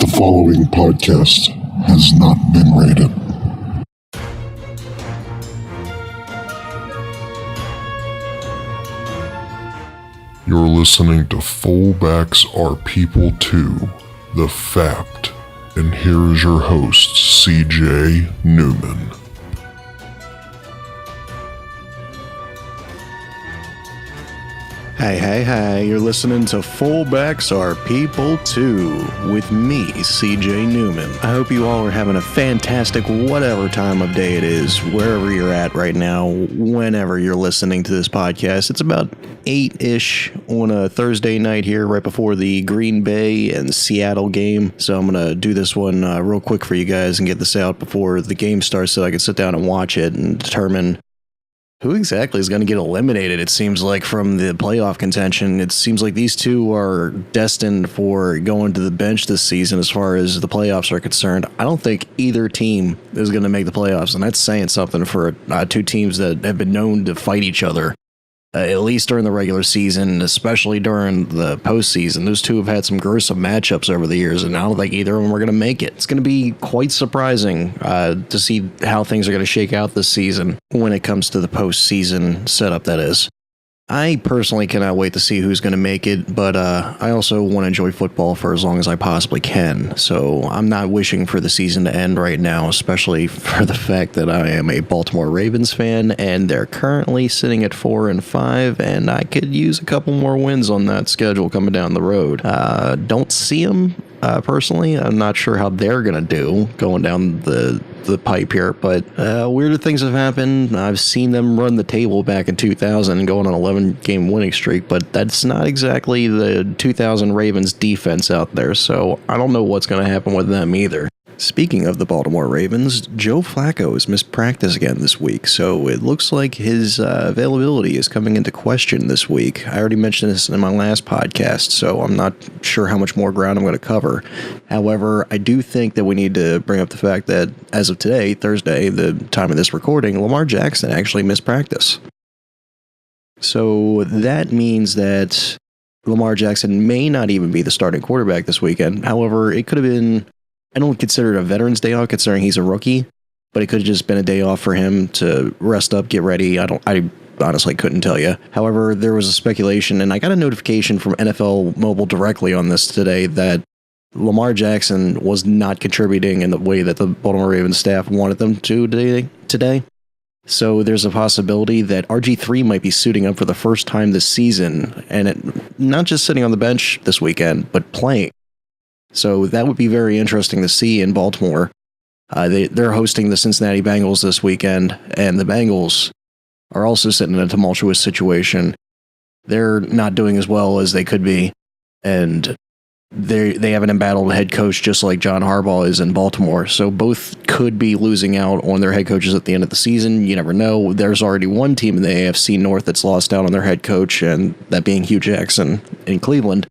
The following podcast has not been rated. You're listening to Fullbacks Are People Too, The Fact, and here is your host, CJ Newman. Hey, you're listening to Fullbacks Are People Too with me, CJ Newman. I hope you all are having a fantastic whatever time of day it is, wherever you're at right now, whenever you're listening to this podcast. It's about 8-ish on a Thursday night here, right before the Green Bay and Seattle game. So I'm going to do this one real quick for you guys and get this out before the game starts so I can sit down and watch it and determine who exactly is going to get eliminated. It seems like from the playoff contention, it seems like these two are destined for going to the bench this season as far as the playoffs are concerned. I don't think either team is going to make the playoffs, and that's saying something for two teams that have been known to fight each other, at least during the regular season, especially during the postseason. Those two have had some gruesome matchups over the years, and I don't think either of them are going to make it. It's going to be quite surprising to see how things are going to shake out this season when it comes to the postseason setup, that is. I personally cannot wait to see who's going to make it, but I also want to enjoy football for as long as I possibly can. So I'm not wishing for the season to end right now, especially for the fact that I am a Baltimore Ravens fan, and they're currently sitting at 4-5, and I could use a couple more wins on that schedule coming down the road. Don't see them personally. I'm not sure how they're going to do going down the pipe here, but weirder things have happened. I've seen them run the table back in 2000 and go on an 11-game winning streak, but that's not exactly the 2000 Ravens defense out there, so I don't know what's going to happen with them either. Speaking of the Baltimore Ravens, Joe Flacco has missed practice again this week, so it looks like his availability is coming into question this week. I already mentioned this in my last podcast, so I'm not sure how much more ground I'm going to cover. However, I do think that we need to bring up the fact that as of today, Thursday, the time of this recording, Lamar Jackson actually missed practice. So that means that Lamar Jackson may not even be the starting quarterback this weekend. However, it could have been, I don't consider it a Veterans Day off considering he's a rookie, but it could have just been a day off for him to rest up, get ready. I honestly couldn't tell you. However, there was a speculation, and I got a notification from NFL Mobile directly on this today that Lamar Jackson was not contributing in the way that the Baltimore Ravens staff wanted them to today. So there's a possibility that RG3 might be suiting up for the first time this season, and not just sitting on the bench this weekend, but playing. So that would be very interesting to see in Baltimore. They're hosting the Cincinnati Bengals this weekend, and the Bengals are also sitting in a tumultuous situation. They're not doing as well as they could be, and they have an embattled head coach just like John Harbaugh is in Baltimore. So both could be losing out on their head coaches at the end of the season. You never know. There's already one team in the AFC North that's lost out on their head coach, and that being Hugh Jackson in Cleveland.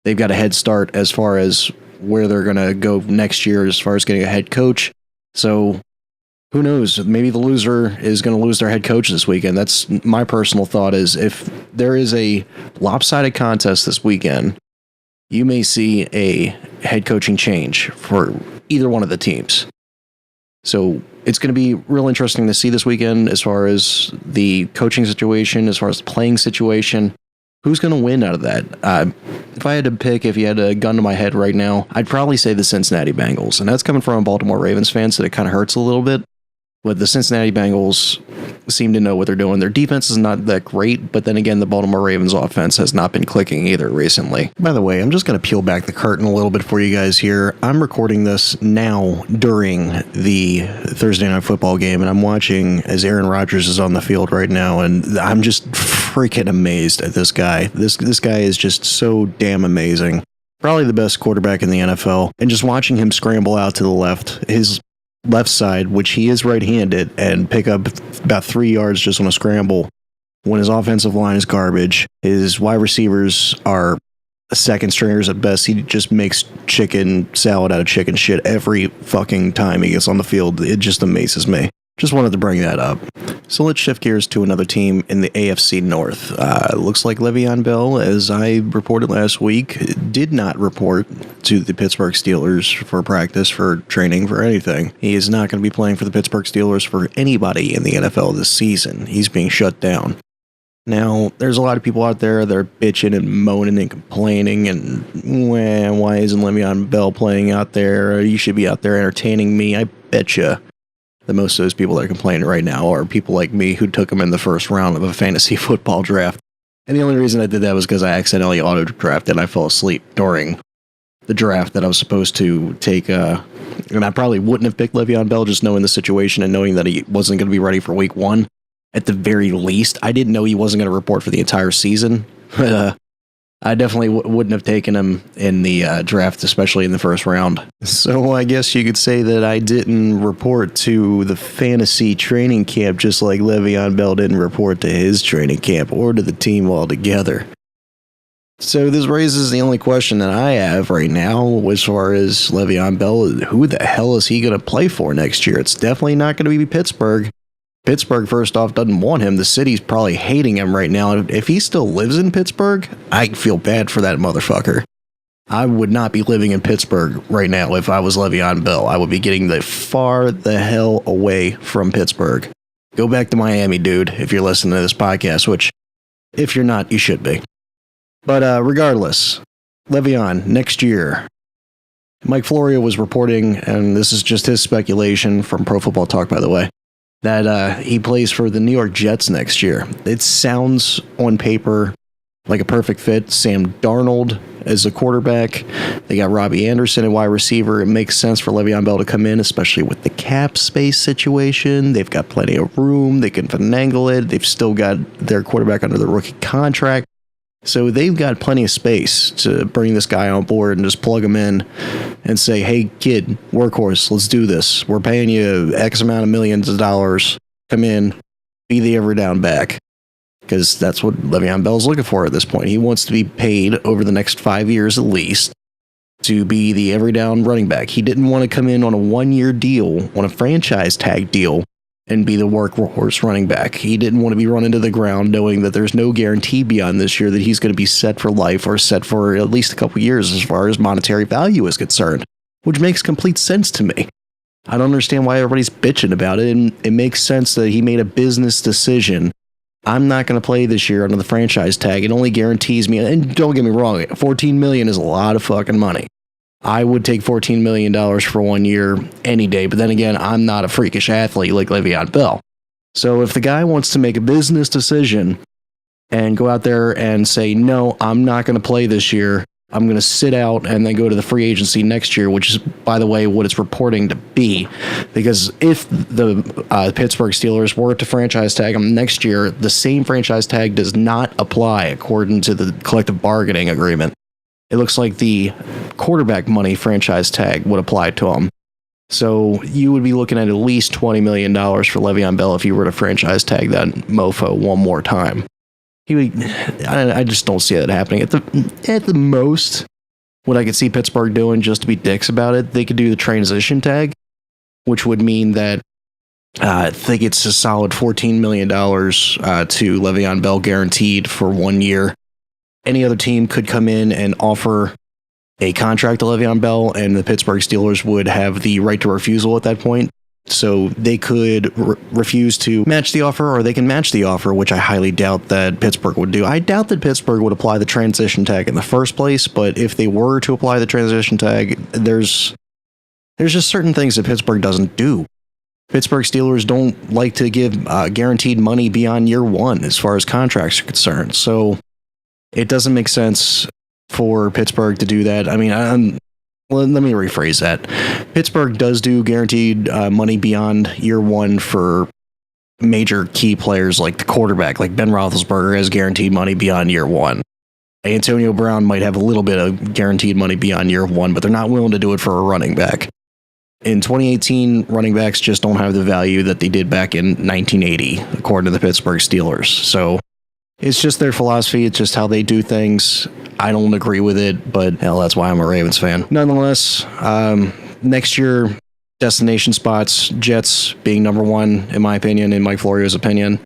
They've got a head start as far as where they're going to go next year as far as getting a head coach. So who knows? Maybe the loser is going to lose their head coach this weekend. That's my personal thought, is if there is a lopsided contest this weekend, you may see a head coaching change for either one of the teams. So it's going to be real interesting to see this weekend as far as the coaching situation, as far as the playing situation. Who's going to win out of that? If I had to pick, if you had a gun to my head right now, I'd probably say the Cincinnati Bengals. And that's coming from a Baltimore Ravens fan, so it kind of hurts a little bit. But the Cincinnati Bengals seem to know what they're doing. Their defense is not that great, but then again, the Baltimore Ravens offense has not been clicking either recently. By the way, I'm just going to peel back the curtain a little bit for you guys here. I'm recording this now during the Thursday Night Football game, and I'm watching as Aaron Rodgers is on the field right now, and I'm just freaking amazed at this guy. This guy is just so damn amazing. Probably the best quarterback in the NFL. And just watching him scramble out to the left, his left side, which he is right-handed, and pick up about 3 yards just on a scramble when his offensive line is garbage. His wide receivers are second stringers at best. He just makes chicken salad out of chicken shit every fucking time he gets on the field. It just amazes me. Just wanted to bring that up. So let's shift gears to another team in the AFC North. Looks like Le'Veon Bell, as I reported last week, did not report to the Pittsburgh Steelers for practice, for training, for anything. He is not going to be playing for the Pittsburgh Steelers for anybody in the NFL this season. He's being shut down. Now, there's a lot of people out there that are bitching and moaning and complaining and, why isn't Le'Veon Bell playing out there? You should be out there entertaining me. I betcha that most of those people that are complaining right now are people like me who took him in the first round of a fantasy football draft. And the only reason I did that was because I accidentally auto-drafted and I fell asleep during the draft that I was supposed to take. And I probably wouldn't have picked Le'Veon Bell just knowing the situation and knowing that he wasn't going to be ready for week one. At the very least, I didn't know he wasn't going to report for the entire season. But I definitely wouldn't have taken him in the draft, especially in the first round. So I guess you could say that I didn't report to the fantasy training camp just like Le'Veon Bell didn't report to his training camp or to the team altogether. So this raises the only question that I have right now as far as Le'Veon Bell. Who the hell is he going to play for next year? It's definitely not going to be Pittsburgh. Pittsburgh, first off, doesn't want him. The city's probably hating him right now. If he still lives in Pittsburgh, I feel bad for that motherfucker. I would not be living in Pittsburgh right now if I was Le'Veon Bell. I would be getting the hell away from Pittsburgh. Go back to Miami, dude, if you're listening to this podcast, which, if you're not, you should be. But regardless, Le'Veon, next year. Mike Florio was reporting, and this is just his speculation from Pro Football Talk, by the way, that he plays for the New York Jets next year. It sounds on paper like a perfect fit. Sam Darnold as a quarterback. They got Robbie Anderson at wide receiver. It makes sense for Le'Veon Bell to come in, especially with the cap space situation. They've got plenty of room. They can finagle it. They've still got their quarterback under the rookie contract. So they've got plenty of space to bring this guy on board and just plug him in and say, hey, kid, workhorse, let's do this. We're paying you X amount of millions of dollars. Come in, be the every down back. Because that's what Le'Veon Bell's looking for at this point. He wants to be paid over the next 5 years at least to be the every down running back. He didn't want to come in on a 1-year deal, on a franchise tag deal, and be the workhorse running back. He didn't want to be run into the ground knowing that there's no guarantee beyond this year that he's going to be set for life or set for at least a couple years as far as monetary value is concerned, which makes complete sense to me. I don't understand why everybody's bitching about it, and it makes sense that he made a business decision. I'm not going to play this year under the franchise tag. It only guarantees me, and don't get me wrong, $14 million is a lot of fucking money. I would take $14 million for 1 year any day, but then again, I'm not a freakish athlete like Le'Veon Bell. So if the guy wants to make a business decision and go out there and say, no, I'm not going to play this year, I'm going to sit out and then go to the free agency next year, which is, by the way, what it's reporting to be. Because if the Pittsburgh Steelers were to franchise tag him next year, the same franchise tag does not apply according to the collective bargaining agreement. It looks like the quarterback money franchise tag would apply to him. So you would be looking at least $20 million for Le'Veon Bell if you were to franchise tag that mofo one more time. I just don't see that happening. At the most, what I could see Pittsburgh doing, just to be dicks about it, they could do the transition tag, which would mean that I think it's a solid $14 million to Le'Veon Bell guaranteed for 1 year. Any other team could come in and offer a contract to Le'Veon Bell, and the Pittsburgh Steelers would have the right to refusal at that point. So they could refuse to match the offer, or they can match the offer, which I highly doubt that Pittsburgh would do. I doubt that Pittsburgh would apply the transition tag in the first place, but if they were to apply the transition tag, there's just certain things that Pittsburgh doesn't do. Pittsburgh Steelers don't like to give guaranteed money beyond year one as far as contracts are concerned. So it doesn't make sense for Pittsburgh to do that. I mean, let me rephrase that. Pittsburgh does do guaranteed money beyond year one for major key players like the quarterback, like Ben Roethlisberger has guaranteed money beyond year one. Antonio Brown might have a little bit of guaranteed money beyond year one, but they're not willing to do it for a running back. In 2018, running backs just don't have the value that they did back in 1980, according to the Pittsburgh Steelers. So it's just their philosophy. It's just how they do things. I don't agree with it, but hell, that's why I'm a Ravens fan. Nonetheless, next year, destination spots, Jets being number one, in my opinion, in Mike Florio's opinion.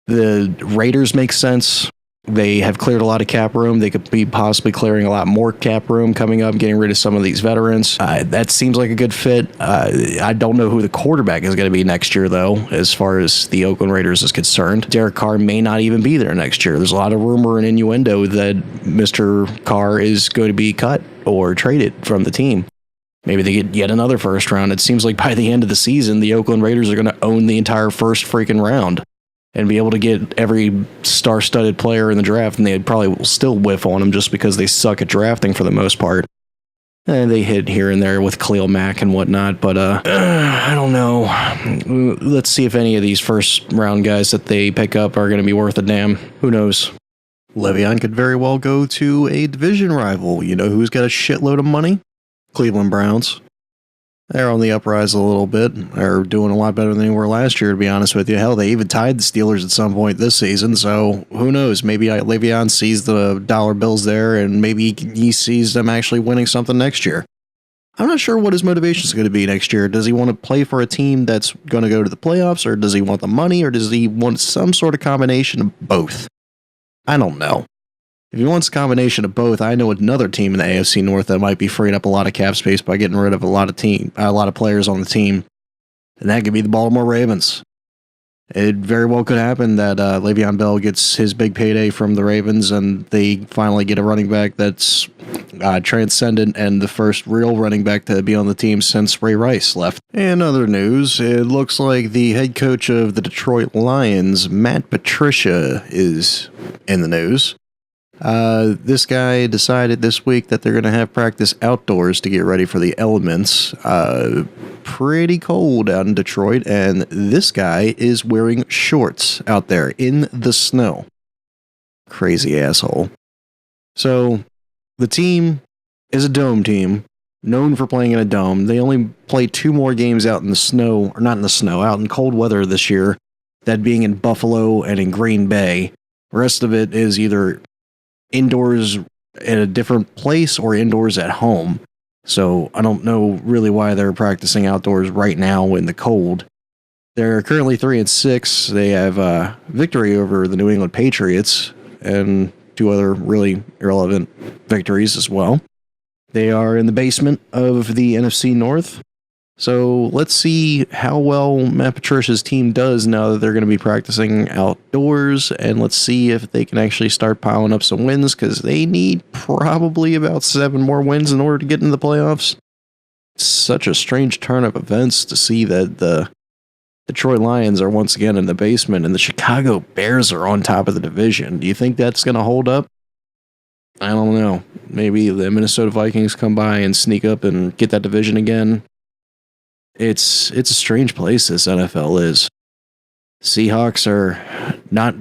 The Raiders make sense. They have cleared a lot of cap room. They could be possibly clearing a lot more cap room coming up, getting rid of some of these veterans. That seems like a good fit. I don't know who the quarterback is going to be next year, though, as far as the Oakland Raiders is concerned. Derek Carr may not even be there next year. There's a lot of rumor and innuendo that Mr. Carr is going to be cut or traded from the team. Maybe they get yet another first round. It seems like by the end of the season, the Oakland Raiders are going to own the entire first freaking round and be able to get every star-studded player in the draft, and they probably will still whiff on them just because they suck at drafting for the most part. And they hit here and there with Khalil Mack and whatnot, but I don't know. Let's see if any of these first-round guys that they pick up are going to be worth a damn. Who knows? Le'Veon could very well go to a division rival. You know who's got a shitload of money? Cleveland Browns. They're on the uprise a little bit. They're doing a lot better than they were last year, to be honest with you. Hell, they even tied the Steelers at some point this season, so who knows? Maybe Le'Veon sees the dollar bills there, and maybe he sees them actually winning something next year. I'm not sure what his motivation is going to be next year. Does he want to play for a team that's going to go to the playoffs, or does he want the money, or does he want some sort of combination of both? I don't know. If he wants a combination of both, I know another team in the AFC North that might be freeing up a lot of cap space by getting rid of a lot of players on the team, and that could be the Baltimore Ravens. It very well could happen that Le'Veon Bell gets his big payday from the Ravens, and they finally get a running back that's transcendent and the first real running back to be on the team since Ray Rice left. In other news, it looks like the head coach of the Detroit Lions, Matt Patricia, is in the news. This guy decided this week that they're going to have practice outdoors to get ready for the elements. Pretty cold out in Detroit, and this guy is wearing shorts out there in the snow. Crazy asshole. So, the team is a dome team, known for playing in a dome. They only play 2 more games out in the snow, or not in the snow, out in cold weather this year, that being in Buffalo and in Green Bay. The rest of it is either indoors at a different place or indoors at home. So I don't know really why they're practicing outdoors right now in the cold. They're currently 3-6. They have a victory over the New England Patriots and 2 other really irrelevant victories as well. They are in the basement of the NFC North. So let's see how well Matt Patricia's team does now that they're going to be practicing outdoors, and let's see if they can actually start piling up some wins, because they need probably about 7 more wins in order to get into the playoffs. It's such a strange turn of events to see that the Detroit Lions are once again in the basement and the Chicago Bears are on top of the division. Do you think that's going to hold up? I don't know. Maybe the Minnesota Vikings come by and sneak up and get that division again. It's a strange place, this NFL is. Seahawks are not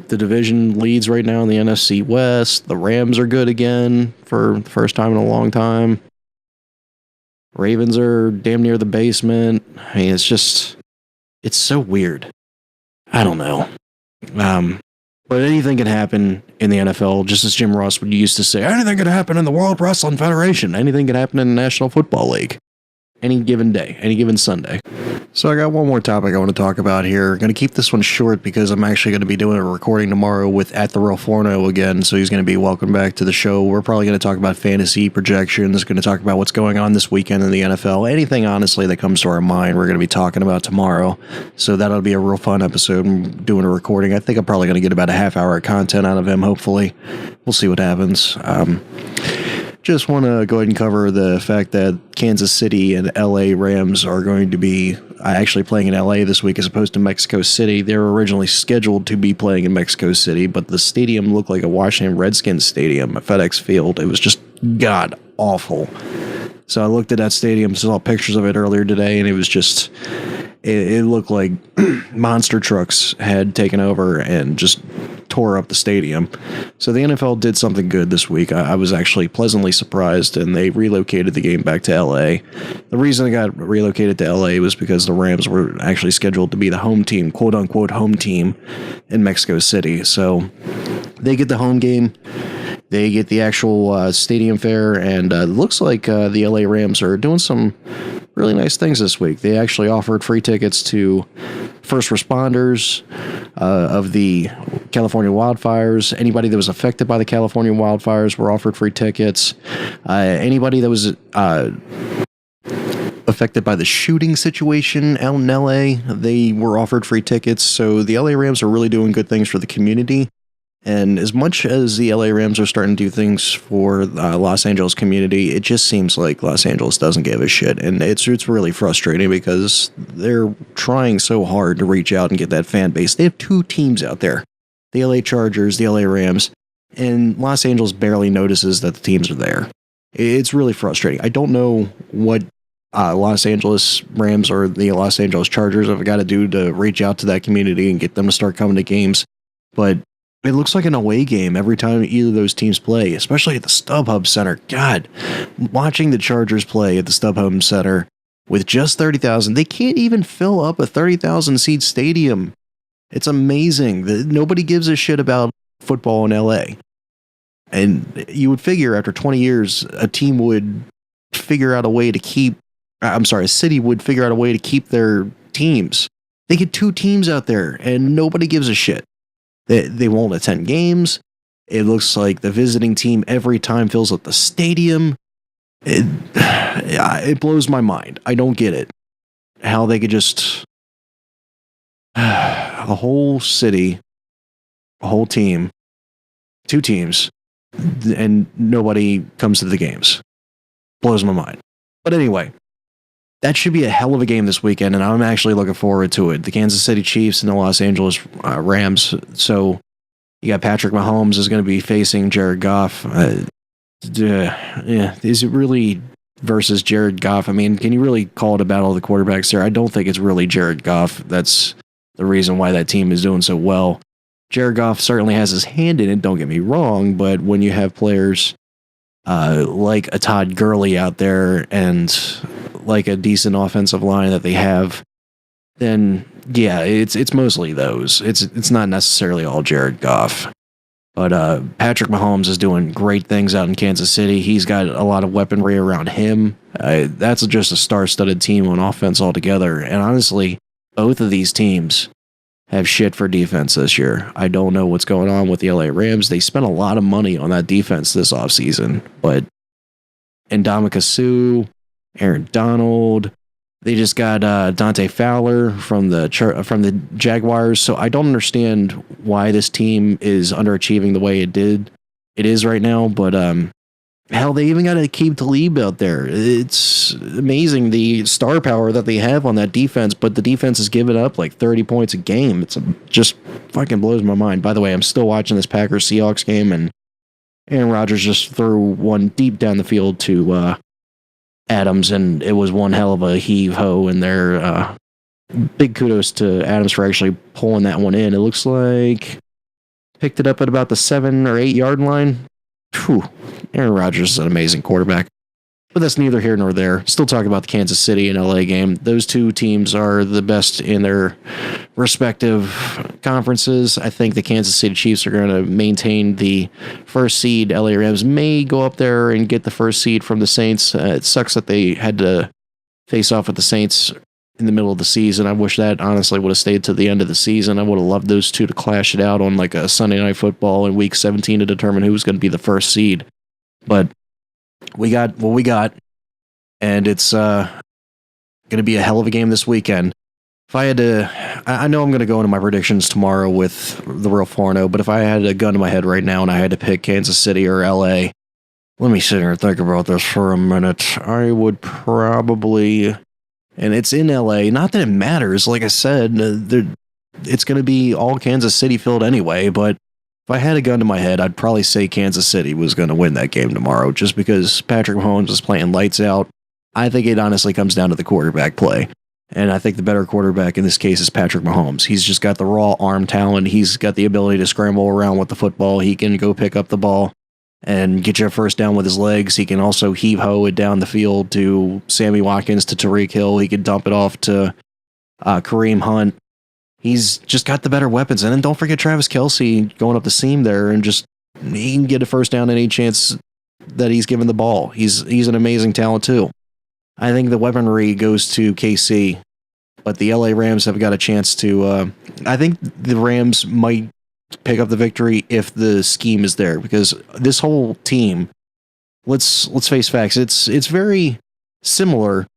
the division leads right now in the NFC West. The Rams are good again for the first time in a long time. Ravens are damn near the basement. I mean, it's so weird. I don't know. But anything can happen in the NFL, just as Jim Ross would used to say, anything can happen in the World Wrestling Federation. Anything can happen in the National Football League. Any given day, any given Sunday. So I got one more topic I want to talk about here. I'm going to keep this one short because I'm actually going to be doing a recording tomorrow with At The Real Forno again, so he's going to be welcome back to the show. We're probably going to talk about fantasy projections, going to talk about what's going on this weekend in the NFL. Anything, honestly, that comes to our mind, we're going to be talking about tomorrow. So that'll be a real fun episode. I'm doing a recording. I think I'm probably going to get about a half hour of content out of him, hopefully. We'll see what happens. Just want to go ahead and cover the fact that Kansas City and LA Rams are going to be actually playing in LA this week as opposed to Mexico City. They were originally scheduled to be playing in Mexico City, but the stadium looked like a Washington Redskins stadium at FedEx Field. It was just god awful. So I looked at that stadium, saw pictures of it earlier today, and it was just, it looked like monster trucks had taken over and just tore up the stadium. So the NFL did something good this week. I was actually pleasantly surprised, and they relocated the game back to LA. The reason it got relocated to LA was because the Rams were actually scheduled to be the home team, quote unquote home team, in Mexico City. So they get the home game. They get the actual stadium fare, and it looks like the LA Rams are doing some really nice things this week. They actually offered free tickets to first responders of the California wildfires. Anybody that was affected by the California wildfires were offered free tickets. Anybody that was affected by the shooting situation out in LA, they were offered free tickets. So the LA Rams are really doing good things for the community. And as much as the LA Rams are starting to do things for Los Angeles community, it just seems like Los Angeles doesn't give a shit. And it's really frustrating because they're trying so hard to reach out and get that fan base. They have two teams out there, the LA Chargers, the LA Rams, and Los Angeles barely notices that the teams are there. It's really frustrating. I don't know what Los Angeles Rams or the Los Angeles Chargers have got to do to reach out to that community and get them to start coming to games. But it looks like an away game every time either of those teams play, especially at the StubHub Center. God, watching the Chargers play at the StubHub Center with just 30,000, they can't even fill up a 30,000 seat stadium. It's amazing that nobody gives a shit about football in LA. And you would figure after 20 years, a team would figure out a way to keep, a city would figure out a way to keep their teams. They get two teams out there and nobody gives a shit. They won't attend games. It looks like the visiting team every time fills up the stadium. It blows my mind. I don't get it. How they could just... a whole city, a whole team, two teams, and nobody comes to the games. Blows my mind. But anyway, that should be a hell of a game this weekend, and I'm actually looking forward to it. The Kansas City Chiefs and the Los Angeles Rams. So you got Patrick Mahomes is going to be facing Jared Goff. Is it really versus Jared Goff? I mean, can you really call it a battle of the quarterbacks there? I don't think it's really Jared Goff. That's the reason why that team is doing so well. Jared Goff certainly has his hand in it, don't get me wrong, but when you have players like a Todd Gurley out there and like a decent offensive line that they have, then yeah, it's mostly those. It's not necessarily all Jared Goff. But Patrick Mahomes is doing great things out in Kansas City. He's got a lot of weaponry around him. That's just a star-studded team on offense altogether. And honestly, both of these teams have shit for defense this year. I don't know what's going on with the LA Rams. They spent a lot of money on that defense this offseason, but Ndamukong Suh, Aaron Donald, they just got Dante Fowler from the Jaguars. So I don't understand why this team is underachieving the way it is right now. But hell, they even got Aqib Talib out there. It's amazing the star power that they have on that defense. But the defense is giving up like 30 points a game. It's just fucking blows my mind. By the way, I'm still watching this Packers Seahawks game, and Aaron Rodgers just threw one deep down the field to Adams, and it was one hell of a heave-ho in there. Big kudos to Adams for actually pulling that one in. It looks like picked it up at about the 7 or 8 yard line. Whew. Aaron Rodgers is an amazing quarterback. But that's neither here nor there. Still talking about the Kansas City and LA game. Those two teams are the best in their respective conferences. I think the Kansas City Chiefs are going to maintain the first seed. LA Rams may go up there and get the first seed from the Saints. It sucks that they had to face off with the Saints in the middle of the season. I wish that honestly would have stayed to the end of the season. I would have loved those two to clash it out on like a Sunday Night Football in week 17 to determine who was going to be the first seed. But we got what we got, and it's going to be a hell of a game this weekend. If I had to, I know I'm going to go into my predictions tomorrow with the real 4-0, but if I had a gun to my head right now and I had to pick Kansas City or LA, let me sit here and think about this for a minute. I would probably, and it's in LA, not that it matters, like I said, it's going to be all Kansas City filled anyway, but if I had a gun to my head, I'd probably say Kansas City was going to win that game tomorrow, just because Patrick Mahomes is playing lights out. I think it honestly comes down to the quarterback play. And I think the better quarterback in this case is Patrick Mahomes. He's just got the raw arm talent. He's got the ability to scramble around with the football. He can go pick up the ball and get you a first down with his legs. He can also heave-ho it down the field to Sammy Watkins, to Tyreek Hill. He can dump it off to Kareem Hunt. He's just got the better weapons. And then don't forget Travis Kelce going up the seam there, and just he can get a first down any chance that he's given the ball. He's an amazing talent too. I think the weaponry goes to KC, but the LA Rams have got a chance to. I think the Rams might pick up the victory if the scheme is there, because this whole team, let's face facts, it's very similar,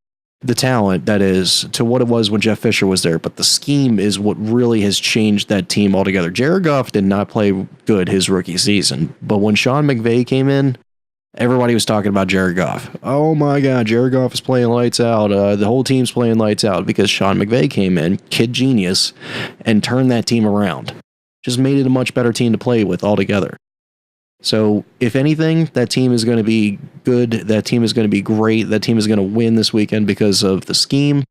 the talent that is, to what it was when Jeff Fisher was there, but the scheme is what really has changed that team altogether. Jared Goff did not play good his rookie season, but when Sean McVay came in, everybody was talking about Jared Goff. Oh my God, Jared Goff is playing lights out. The whole team's playing lights out because Sean McVay came in, kid genius, and turned that team around. Just made it a much better team to play with altogether. So, if anything, that team is going to be good. That team is going to be great. That team is going to win this weekend because of the scheme.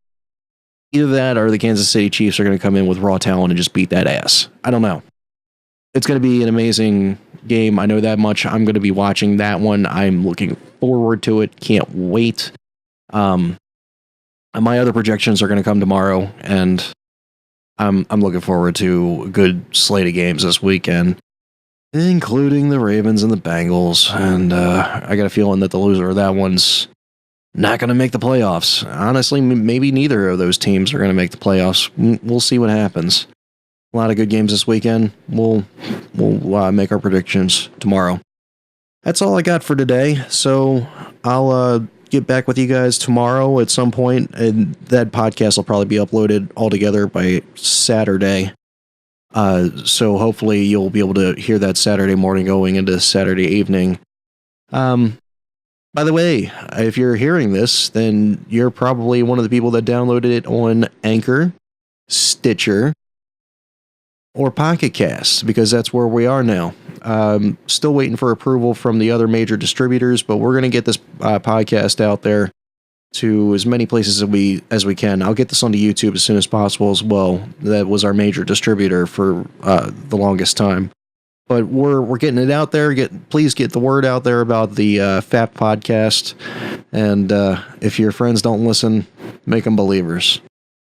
Either that or the Kansas City Chiefs are going to come in with raw talent and just beat that ass. I don't know. It's going to be an amazing game. I know that much. I'm going to be watching that one. I'm looking forward to it. Can't wait. My other projections are going to come tomorrow, and I'm looking forward to a good slate of games this weekend, including the Ravens and the Bengals. And I got a feeling that the loser of that one's not going to make the playoffs. Honestly, maybe neither of those teams are going to make the playoffs. We'll see what happens. A lot of good games this weekend. We'll make our predictions tomorrow. That's all I got for today. So I'll get back with you guys tomorrow at some point, and that podcast will probably be uploaded all together by Saturday. So hopefully you'll be able to hear that Saturday morning going into Saturday evening. By the way, if you're hearing this, then you're probably one of the people that downloaded it on Anchor, Stitcher, or Pocket Cast, because that's where we are now. Still waiting for approval from the other major distributors, but we're going to get this podcast out there to as many places as we can. I'll get this onto YouTube as soon as possible as well. That was our major distributor for the longest time. But we're getting it out there. Please get the word out there about the FAP podcast. And if your friends don't listen, make them believers.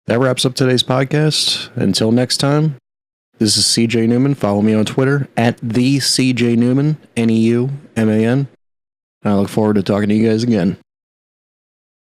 That wraps up today's podcast. Until next time, this is CJ Newman. Follow me on Twitter at the CJ Newman, Neuman. I look forward to talking to you guys again.